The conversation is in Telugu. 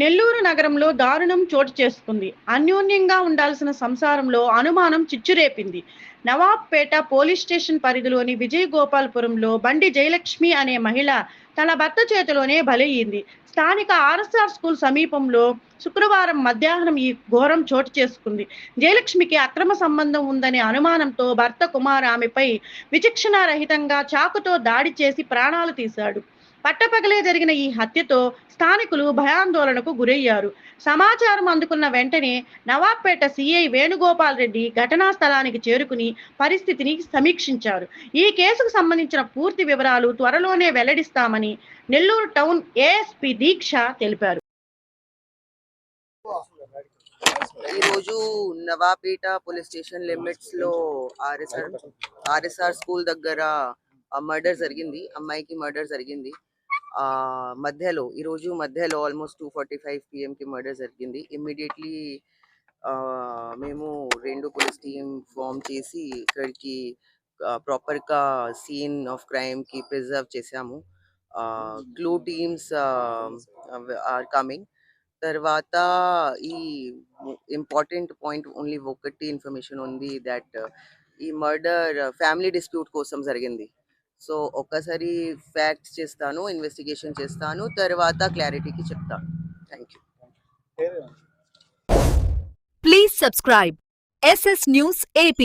నెల్లూరు నగరంలో దారుణం చోటు చేసుకుంది. అన్యోన్యంగా ఉండాల్సిన సంసారంలో అనుమానం చిచ్చురేపింది. నవాబ్పేట పోలీస్ స్టేషన్ పరిధిలోని విజయగోపాలపురంలో బండి జయలక్ష్మి అనే మహిళ తన భర్త చేతిలోనే బలయ్యింది. స్థానిక ఆర్ఎస్ఆర్ స్కూల్ సమీపంలో శుక్రవారం మధ్యాహ్నం ఈ ఘోరం చోటు చేసుకుంది. జయలక్ష్మికి అక్రమ సంబంధం ఉందనే అనుమానంతో భర్త కుమార్ ఆమెపై విచక్షణారహితంగా చాకుతో దాడి చేసి ప్రాణాలు తీశాడు. పట్టపగలే జరిగిన ఈ హత్యతో స్థానికులు భయాందోళనకు గురయ్యారు. సమాచారం అందుకున్న వెంటనే నవాబ్పేట సిఐ వేణుగోపాల్ రెడ్డి ఘటనా స్థలానికి చేరుకుని పరిస్థితిని సమీక్షించారు. ఈ కేసుకు సంబంధించిన పూర్తి వివరాలు త్వరలోనే వెల్లడిస్తామని నెల్లూరు టౌన్ ఏఎస్పీ దీక్ష తెలిపారు. ఈరోజు నవాబేట పోలీస్ స్టేషన్ లిమిట్స్ లో ఆర్ఎస్ఆర్ స్కూల్ దగ్గర మర్డర్ జరిగింది. అమ్మాయికి మర్డర్ జరిగింది. ఈరోజు మధ్యలో ఆల్మోస్ట్ 2:45 PM కి మర్డర్ జరిగింది. ఇమ్మీడియట్లీ మేము 2 పోలీస్ టీమ్ ఫామ్ చేసి ఇక్కడికి ప్రాపర్గా సీన్ ఆఫ్ క్రైమ్ కి ప్రిజర్వ్ చేసాము. Clue teams are coming. తర్వాత ఈ ఇంపార్టెంట్ పాయింట్ ఓన్లీ ఒకటి ఇన్ఫర్మేషన్ ఉంది దట్ ఈ మర్డర్ ఫ్యామిలీ డిస్ప్యూట్ కోసం జరిగింది. సో ఒక్కసారి ఫ్యాక్ట్స్ చేస్తాను, ఇన్వెస్టిగేషన్ చేస్తాను, తర్వాత క్లారిటీకి చెప్తాను. Thank you. Please subscribe SS News AP.